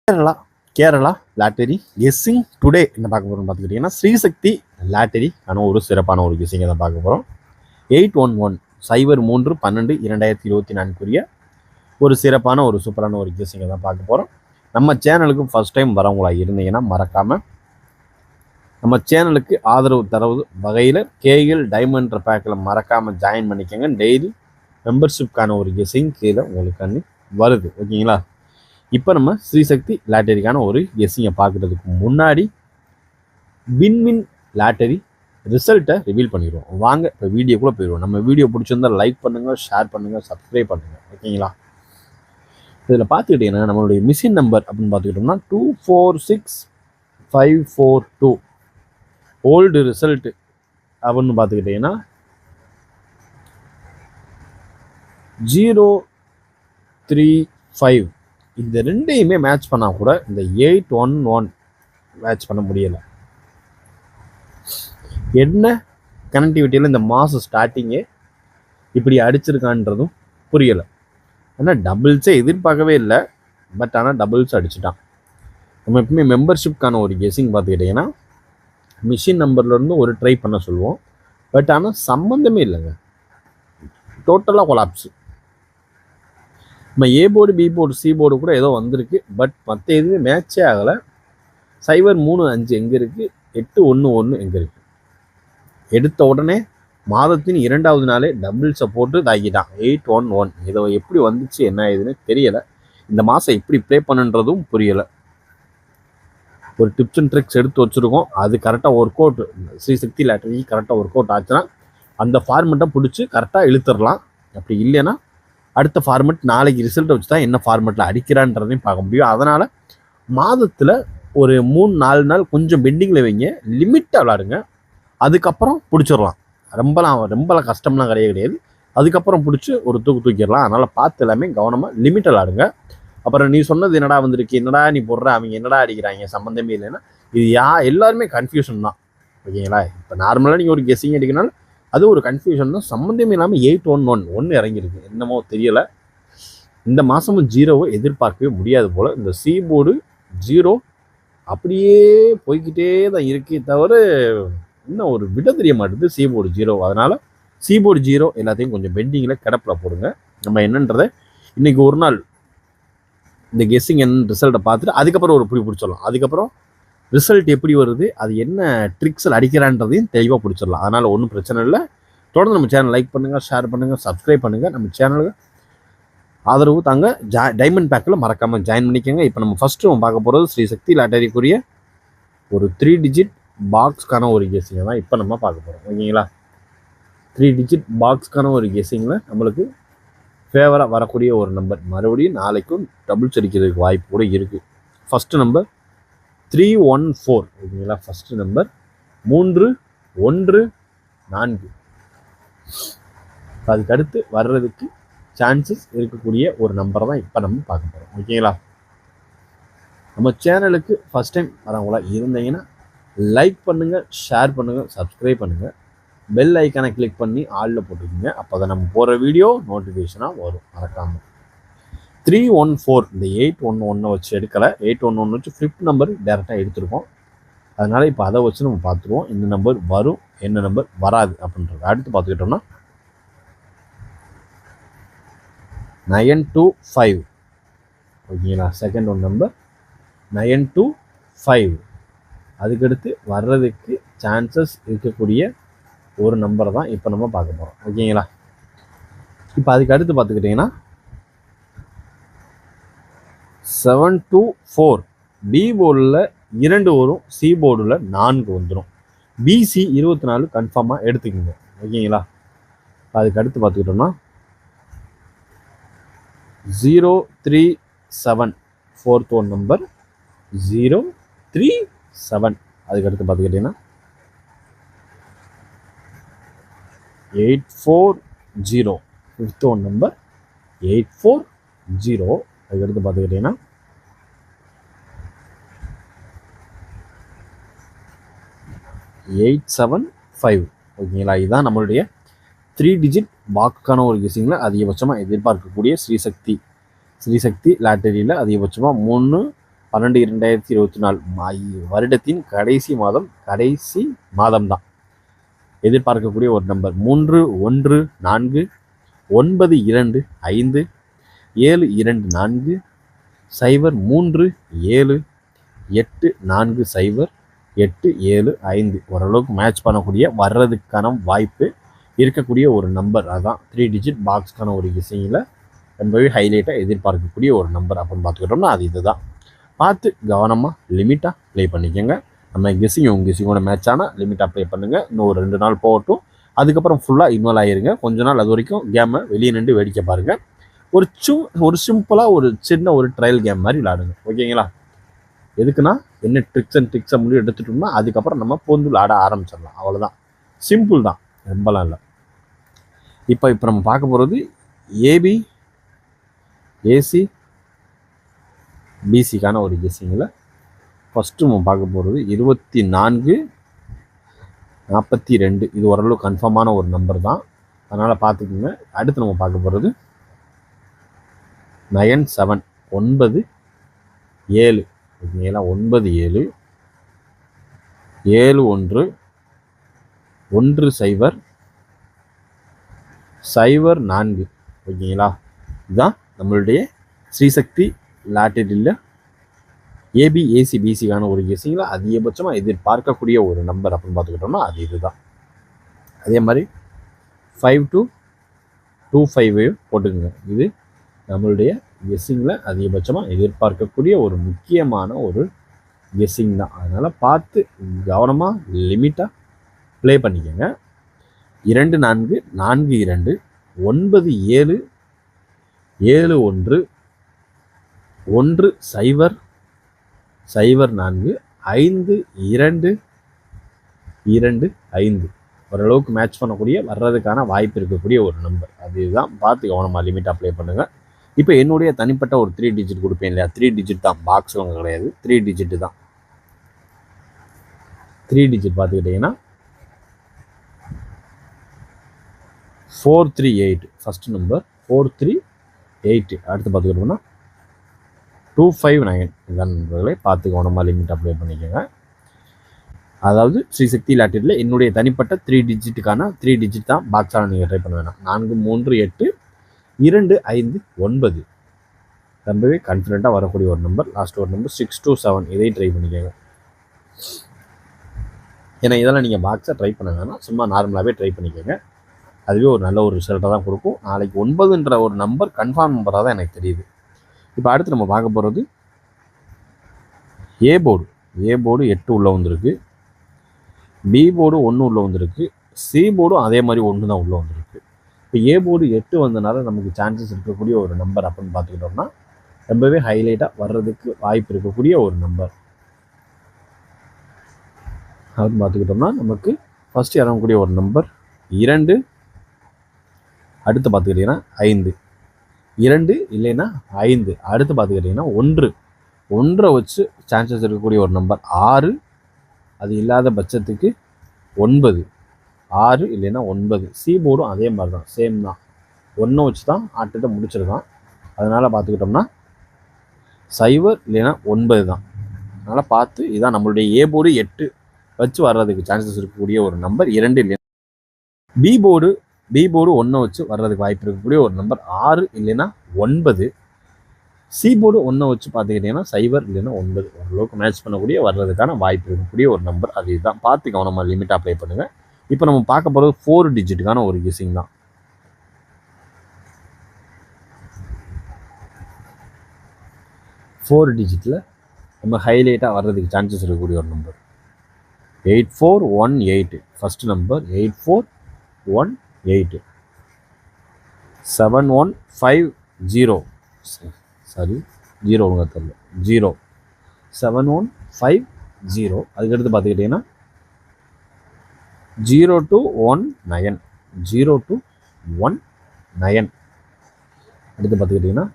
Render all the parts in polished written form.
Kerala lottery guessing today என்ன பார்க்க போகிறோம்னு பார்த்துக்கிட்டிங்கன்னா ஸ்ரீசக்தி லாட்டரிக்கான ஒரு சிறப்பான ஒரு கெஸ்ஸிங்கை தான் பார்க்க போகிறோம். 811-03-12-2024 ஒரு சிறப்பான ஒரு சூப்பரான ஒரு கெஸ்ஸிங்கை தான் பார்க்க போகிறோம். நம்ம சேனலுக்கு ஃபஸ்ட் டைம் வரவங்களா இருந்தீங்கன்னா மறக்காமல் நம்ம சேனலுக்கு ஆதரவு தரவு வகையில் கேஎல் டைமண்ட் பேக்கில் மறக்காமல் ஜாயின் பண்ணிக்கோங்க. டெய்லி மெம்பர்ஷிப்கான ஒரு கெஸ்ஸிங் கீழே உங்களுக்கு வருது. ஓகேங்களா? இப்போ நம்ம ஸ்ரீசக்தி லாட்டரிக்கான ஒரு கெஸ்ஸிங்கை பார்க்குறதுக்கு முன்னாடி வின்வின் லாட்டரி ரிசல்ட்டை ரிவீல் பண்ணிடுவோம். வாங்க இப்போ வீடியோக்குள்ளே போயிடுவோம். நம்ம வீடியோ பிடிச்சிருந்தால் லைக் பண்ணுங்கள், ஷேர் பண்ணுங்கள், சப்ஸ்கிரைப் பண்ணுங்கள். ஓகேங்களா? இதில் பார்த்துக்கிட்டிங்கன்னா நம்மளுடைய மிஷின் நம்பர் அப்படின்னு பார்த்துக்கிட்டோம்னா 246542 ஓல்டு ரிசல்ட்டு அப்படின்னு பார்த்துக்கிட்டிங்கன்னா 035. இந்த ரெண்டையுமே மேட்ச் பண்ணால் கூட இந்த 811 மேட்ச் பண்ண முடியலை. என்ன கனெக்டிவிட்டியில் இந்த மாதம் ஸ்டார்டிங்கே இப்படி அடிச்சிருக்கான்றதும் புரியலை. ஆனால் டபுள்ஸே எதிர்பார்க்கவே இல்லை, பட் ஆனால் டபுள்ஸ் அடிச்சுட்டான். நம்ம எப்பவுமே மெம்பர்ஷிப்கான ஒரு கெஸ்ஸிங் பார்த்துக்கிட்டிங்கன்னா மிஷின் நம்பர்லேருந்து ஒரு ட்ரை பண்ண சொல்லுவோம். பட் ஆனால் சம்மந்தமே இல்லைங்க, டோட்டலாக கொலாப்ஸு. நம்ம A board, B board, C board கூட ஏதோ வந்திருக்கு, பட் மற்ற எதுவுமே மேட்சே ஆகலை. 035 எங்கே இருக்குது, 811 எங்கே இருக்குது. எடுத்த உடனே மாதத்தின் 2வது நாளே டபுள்ஸை போட்டு தாக்கிட்டான் 811. இதை எப்படி வந்துச்சு என்ன ஏதுன்னு தெரியலை. இந்த மாதம் எப்படி ப்ளே பண்ணுன்றதும் புரியலை. ஒரு டிப்ஸ் அண்ட் ட்ரிக்ஸ் எடுத்து வச்சுருக்கோம், அது கரெக்டாக ஒர்க் அவுட் ஸ்ரீசக்தி லாட்டரி கரெக்டாக ஒர்க் அவுட் ஆச்சுன்னா அந்த ஃபார்மெட்டை பிடிச்சி கரெக்டாக இழுத்துடலாம். அப்படி இல்லைன்னா அடுத்த ஃபார்மெட் நாளைக்கு ரிசல்ட்டை வச்சு தான் என்ன ஃபார்மெட்டில் அடிக்கிறான்றதையும் பார்க்க முடியும். அதனால் மாதத்தில் ஒரு 3-4 நாள் கொஞ்சம் பெண்டிங்கில் வைங்க, லிமிட்டாக விளாடுங்க. அதுக்கப்புறம் பிடிச்சிடலாம். ரொம்பலாம் கஷ்டம்லாம் கிடையாது. அதுக்கப்புறம் பிடிச்சி ஒரு தூக்கிடலாம். அதனால் பார்த்து எல்லாமே கவனமாக லிமிட்டாக விளாடுங்க. அப்புறம் நீ சொன்னது என்னடா வந்திருக்கு, என்னடா நீ போடுற, அவங்க என்னடா அடிக்கிறாங்க, சம்மந்தமே இல்லைன்னா இது எல்லாருமே கன்ஃபியூஷன் தான். ஓகேங்களா? இப்போ நார்மலாக நீங்கள் ஒரு கெஸ்ஸிங் அடிக்கனாலும் அது ஒரு கன்ஃபியூஷன் தான். சம்மந்தமே இல்லாமல் 811 இறங்கியிருக்கு. என்னமோ தெரியலை. இந்த மாதமும் 0வை எதிர்பார்க்கவே முடியாது போல். இந்த சி போர்டு 0 அப்படியே போய்கிட்டே தான் இருக்கே தவிர இன்னும் ஒரு விட தெரிய மாட்டேது சி போர்டு 0. அதனால் சி போர்டு 0 எல்லாத்தையும் கொஞ்சம் பெண்டிங்கில் கிடப்பில் போடுங்க. நம்ம என்னன்றதை இன்றைக்கி ஒரு நாள் இந்த கெஸ்ஸிங் என்ன ரிசல்ட்டை பார்த்துட்டு அதுக்கப்புறம் ஒரு பிடிச்சிடலாம். அதுக்கப்புறம் ரிசல்ட் எப்படி வருது, அது என்ன ட்ரிக்ஸில் அடிக்கிறான்றதையும் தெளிவாக பிடிச்சிடலாம். அதனால் ஒன்றும் பிரச்சனை இல்லை. தொடர்ந்து நம்ம சேனல் லைக் பண்ணுங்கள், ஷேர் பண்ணுங்கள், சப்ஸ்கிரைப் பண்ணுங்கள். நம்ம சேனலுக்கு ஆதரவு தாங்க. டைமண்ட் பேக்கில் மறக்காமல் ஜாயின் பண்ணிக்கோங்க. இப்போ நம்ம ஃபஸ்ட்டு பார்க்க போகிறது ஸ்ரீசக்தி லாட்டரிக்குரிய ஒரு 3 டிஜிட் பாக்ஸ்க்கான ஒரு கெஸ்ஸிங்கை தான் இப்போ நம்ம பார்க்க போகிறோம். ஓகேங்களா? 3 டிஜிட் பாக்ஸ்க்கான ஒரு கெஸ்ஸிங்கில் நம்மளுக்கு ஃபேவராக வரக்கூடிய ஒரு நம்பர் மறுபடியும் நாளைக்கும் டபுள்ஸ் அடிக்கிறதுக்கு வாய்ப்பு கூட இருக்குது. First number 314. ஓகேங்களா? First number 314. அதுக்கு அடுத்து வர்றதுக்கு சான்சஸ் இருக்கக்கூடிய ஒரு நம்பரை தான் இப்போ நம்ம பார்க்க போகிறோம். ஓகேங்களா? நம்ம சேனலுக்கு ஃபஸ்ட் டைம் வரவங்களா இருந்தீங்கன்னா லைக் பண்ணுங்கள், ஷேர் பண்ணுங்கள், சப்ஸ்கிரைப் பண்ணுங்கள். பெல் ஐக்கானை கிளிக் பண்ணி ஆளில் போட்டுக்கோங்க. அப்போ தான் நம்ம போகிற வீடியோ நோட்டிஃபிகேஷனாக வரும். மறக்காமல் 314 இந்த 811 வச்சு எடுக்கலை. 811 வச்சு ஃபிஃப்த் நம்பர் டேரெக்டாக எடுத்திருக்கோம். அதனால் இப்போ அதை வச்சு நம்ம பார்த்துருவோம் என்ன நம்பர் வரும், என்ன நம்பர் வராது அப்படின்றது. அடுத்து பார்த்துக்கிட்டோம்னா 925. ஓகேங்களா? Second one number 925. அதுக்கடுத்து வர்றதுக்கு சான்சஸ் இருக்கக்கூடிய ஒரு நம்பரை தான் இப்போ நம்ம பார்க்க போகிறோம். ஓகேங்களா? இப்போ அதுக்கு அடுத்து பார்த்துக்கிட்டிங்கன்னா 724. பி போர்டில் 2 வரும், சி போர்டில் 4 வந்துடும். பிசி 24 கன்ஃபார்மாக எடுத்துக்கோங்க. ஓகேங்களா? அதுக்கு அடுத்து பார்த்துக்கிட்டோம்னா 037. Fourth one number 037. அதுக்கடுத்து பார்த்துக்கிட்டிங்கன்னா 840. Fifth one number 840. அதுக்கடுத்து பார்த்துக்கிட்டிங்கன்னா 875. ஓகேங்களா? இதுதான் நம்மளுடைய 3 டிஜிட் பாக்ஸ்க்கான ஒரு கெஸ்ஸிங்கில் அதிகபட்சமாக எதிர்பார்க்கக்கூடிய ஸ்ரீசக்தி லாட்டரியில் அதிகபட்சமாக 3 12/2024 வருடத்தின் கடைசி மாதம் தான் எதிர்பார்க்கக்கூடிய ஒரு நம்பர். 314 92 5 724 03 7 840 875 ஓரளவுக்கு மேட்ச் பண்ணக்கூடிய வர்றதுக்கான வாய்ப்பு இருக்கக்கூடிய ஒரு நம்பர். அதான் 3 டிஜிட் பாக்ஸ்க்கான ஒரு கெஸ்ஸிங்கில் ரொம்பவே ஹைலைட்டாக எதிர்பார்க்கக்கூடிய ஒரு நம்பர் அப்படின்னு பார்த்துக்கிட்டோம்னா அது இதுதான். பார்த்து கவனமாக லிமிட்டாக ப்ளே பண்ணிக்கோங்க. நம்ம கெஸ்ஸிங் உங்கள் கெஸ்ஸிங்கோட மேட்ச் ஆனால் லிமிட்டாக ப்ளே பண்ணுங்கள். இன்னும் ஒரு 2 நாள் போகட்டும், அதுக்கப்புறம் ஃபுல்லாக இன்வால்வ் ஆகிருங்க. கொஞ்ச நாள் அது வரைக்கும் கேமை வெளியே நின்று வேடிக்கை பாருங்கள். ஒரு சிம்பிளாக ஒரு சின்ன ஒரு ட்ரையல் கேம் மாதிரி விளாடுங்க. ஓகேங்களா? எதுக்குன்னா என்ன ட்ரிக்ஸை முடிவு எடுத்துட்டோம்னா அதுக்கப்புறம் நம்ம போந்து விளாட ஆரம்பிச்சிடலாம். அவ்வளோதான், சிம்பிள் தான், ரொம்பலாம் இல்லை. இப்போ நம்ம பார்க்க போகிறது ஏபி ஏசி பிசிக்கான ஒரு கெஸ்ஸிங்கில் ஃபஸ்ட்டு நம்ம பார்க்க போகிறது 24/42. இது ஓரளவு கன்ஃபார்மான ஒரு நம்பர் தான், அதனால் பார்த்துக்கோங்க. அடுத்து நம்ம பார்க்க போகிறது 97 9 7. ஓகேங்களா? 9 7 7 1 1 0 0 4. ஓகேங்களா? இதுதான் நம்மளுடைய ஸ்ரீசக்தி லாட்டரியில் ஏபி ஏசி பிசிக்கான ஒரு கெஸ்ஸிங்கில் அதிகபட்சமாக எதிர்பார்க்கக்கூடிய ஒரு நம்பர் அப்படின்னு பார்த்துக்கிட்டோம்னா அது இதுதான். அதே மாதிரி 5 to 25 போட்டுக்கோங்க. இது நம்மளுடைய கெஸ்ஸிங்கில் அதிகபட்சமாக எதிர்பார்க்கக்கூடிய ஒரு முக்கியமான ஒரு கெஸ்ஸிங் தான். அதனால் பார்த்து கவனமாக லிமிட்டாக ப்ளே பண்ணிக்கோங்க. 2 4 4 2 9 7 7 1 1 0 0 4 5 2 2 5. ஓரளவுக்கு மேட்ச் பண்ணக்கூடிய வர்றதுக்கான வாய்ப்பு இருக்கக்கூடிய ஒரு நம்பர். அதுதான், பார்த்து கவனமாக லிமிட்டாக ப்ளே பண்ணுங்கள். இப்போ என்னுடைய தனிப்பட்ட ஒரு 3 டிஜிட் கொடுப்பேன் இல்லையா, 3 டிஜிட் தான், பாக்ஸ் ஒன்று கிடையாது, 3 டிஜிட் தான். 3 டிஜிட் பார்த்துக்கிட்டிங்கன்னா 438 ஃபஸ்ட்டு நம்பர், 438. அடுத்து பார்த்துக்கிட்டோம்னா 259. இதான் நண்பர்களை பார்த்து கவனமாக லிமிட்டாக ப்ளே பண்ணிக்கோங்க. அதாவது ஸ்ரீசக்தி லாட்டரியில் என்னுடைய தனிப்பட்ட 3 டிஜிட்டுக்கான 3 டிஜிட் தான் பாக்ஸால் நீங்கள் ட்ரை பண்ண வேணாம். 4 3 8 2 5 9. ரொம்பவே கான்ஃபிடென்ட்டாக வரக்கூடிய ஒரு நம்பர். லாஸ்ட் ஒரு நம்பர் 6 to 7. இதையும் ட்ரை பண்ணிக்கோங்க. ஏன்னா இதெல்லாம் நீங்கள் பாக்ஸை ட்ரை பண்ண வேணாம், சும்மா நார்மலாகவே ட்ரை பண்ணிக்கோங்க. அதுவே ஒரு நல்ல ஒரு ரிசல்ட்டாக தான் கொடுக்கும். நாளைக்கு 9ன்ற ஒரு நம்பர் கன்ஃபார்ம் நம்பராக தான் எனக்கு தெரியுது. இப்போ அடுத்து நம்ம பார்க்க போகிறது ஏ போர்டு 8 உள்ளே வந்திருக்கு, பி போர்டு 1 உள்ளே வந்திருக்கு, சி போர்டும் அதே மாதிரி 1 தான் உள்ளே வந்திருக்கு. இப்போ ஏ போர்டு 8 வந்தனால நமக்கு சான்சஸ் இருக்கக்கூடிய ஒரு நம்பர் அப்படின்னு பார்த்துக்கிட்டோம்னா ரொம்பவே ஹைலைட்டாக வர்றதுக்கு வாய்ப்பு இருக்கக்கூடிய ஒரு நம்பர் அப்படின்னு பார்த்துக்கிட்டோம்னா நமக்கு ஃபஸ்ட்டு இறங்கக்கூடிய ஒரு நம்பர் 2. அடுத்து பார்த்துக்கிட்டிங்கன்னா 5. 2 இல்லைன்னா 5. அடுத்து பார்த்துக்கிட்டிங்கன்னா 1 வச்சு சான்சஸ் இருக்கக்கூடிய ஒரு நம்பர் 6. அது இல்லாத பட்சத்துக்கு 9. 6 இல்லைன்னா 9. சி போர்டும் அதே மாதிரி தான், சேம் தான், 1 வச்சு தான் ஆட்டத்தை முடிச்சிருக்கான். அதனால் பார்த்துக்கிட்டோம்னா 0 இல்லைன்னா 9 தான். அதனால் பார்த்து இதான் நம்மளுடைய ஏ போர்டு 8 வச்சு வர்றதுக்கு சான்சஸ் இருக்கக்கூடிய ஒரு நம்பர் 2 இல்லைன்னா. பி போர்டு 1 வச்சு வர்றதுக்கு வாய்ப்பு இருக்கக்கூடிய ஒரு நம்பர் 6 இல்லைன்னா 9. சி போர்டு 1 வச்சு பார்த்துக்கிட்டிங்கன்னா 0 இல்லைன்னா 9. ஓரளவுக்கு மேட்ச் பண்ணக்கூடிய வர்றதுக்கான வாய்ப்பு இருக்கக்கூடிய ஒரு நம்பர். அது இதுதான், பார்த்து கவனமாக லிமிட்டாக அப்ளை பண்ணுங்கள். இப்போ நம்ம பார்க்க போகிறது 4 டிஜிட்டுக்கான ஒரு கெஸ்ஸிங் தான். 4 டிஜிட்டில் நம்ம ஹைலைட்டாக வர்றதுக்கு சான்சஸ் இருக்கக்கூடிய ஒரு நம்பர் 8418. First number 8418. 7150. சாரி, 0 ஒழுங்காக தெரியல, 0 7150. அதுக்கடுத்து பார்த்துக்கிட்டிங்கன்னா 0219. 0219. அடுத்து பார்த்துக்கிட்டிங்கன்னா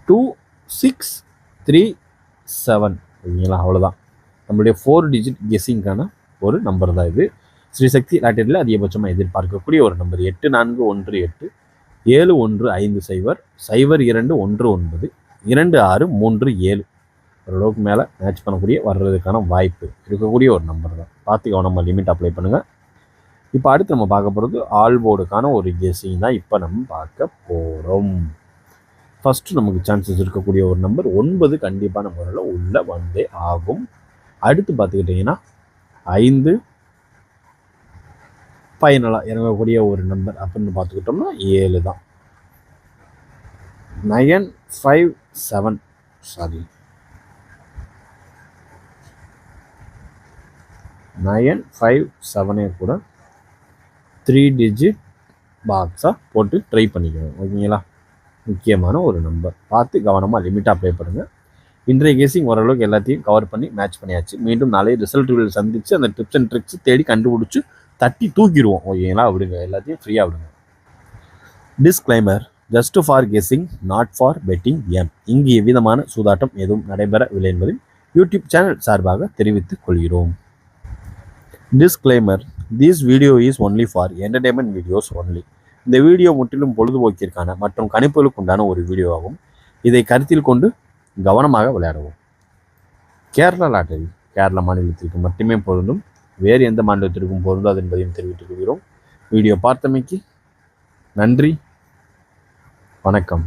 2637. ஓகேங்களா? அவ்வளோதான் நம்மளுடைய 4 டிஜிட் கெஸ்ஸிங்கான ஒரு நம்பர் தான் இது. ஸ்ரீசக்தி லாட்டரியில் அதிகபட்சமாக எதிர்பார்க்கக்கூடிய ஒரு நம்பர் 8418 7150 0219 2637 ஓரளவுக்கு மேலே மேட்ச் பண்ணக்கூடிய வர்றதுக்கான வாய்ப்பு இருக்கக்கூடிய ஒரு நம்பர் தான். பார்த்து கவனமாக லிமிட் அப்ளை பண்ணுங்கள். இப்போ அடுத்து நம்ம பார்க்க போகிறது ஆல் போர்டுக்கான ஒரு கெஸ்ஸிங் தான் இப்போ நம்ம பார்க்க போகிறோம். ஃபஸ்ட்டு நமக்கு சான்சஸ் இருக்கக்கூடிய ஒரு நம்பர் 9 கண்டிப்பான முறையில் உள்ளே வந்தே ஆகும். அடுத்து பார்த்துக்கிட்டிங்கன்னா 5 ஃபைனலாக இறங்கக்கூடிய ஒரு நம்பர் அப்படின்னு பார்த்துக்கிட்டோம்னா 7 தான். 957 சாரி 957 கூட 3 டிஜிட் பாக்ஸாக போட்டு ட்ரை பண்ணிக்கணும். ஓகேங்களா? முக்கியமான ஒரு நம்பர். பார்த்து கவனமாக லிமிட்டாக அப்ளை பண்ணுங்கள். இன்றைய கேசிங் ஓரளவுக்கு எல்லாத்தையும் கவர் பண்ணி மேட்ச் பண்ணியாச்சு. மீண்டும் நாளைய ரிசல்ட் ரிவ்யூவில் சந்தித்து அந்த டிப்ஸ் அண்ட் ட்ரிக்ஸ் தேடி கண்டுபிடிச்சி தட்டி தூக்கிடுவோம். ஓகேங்களா? விடுங்க, எல்லாத்தையும் ஃப்ரீயாக விடுங்க. Disclaimer: just for guessing, not for betting game. இங்கு எவ்விதமான சூதாட்டம் எதுவும் நடைபெறவில்லை என்பதை யூடியூப் சேனல் சார்பாக தெரிவித்துக் கொள்கிறோம். Disclaimer: this video is only for entertainment videos only. இந்த வீடியோ முற்றிலும் பொழுதுபோக்கிற்கான மற்றும் கணிப்புகளுக்கு உண்டான ஒரு வீடியோவாகும். இதை கருத்தில் கொண்டு கவனமாக விளையாடவும். கேரளா லாட்டரி கேரளா மாநிலத்திற்கு மட்டுமே பொருந்தும். வேறு எந்த மாநிலத்திற்கும் பொருந்தாது என்பதையும் தெரிவித்துக் கொள்கிறோம். வீடியோ பார்த்தமைக்கு நன்றி, வணக்கம்.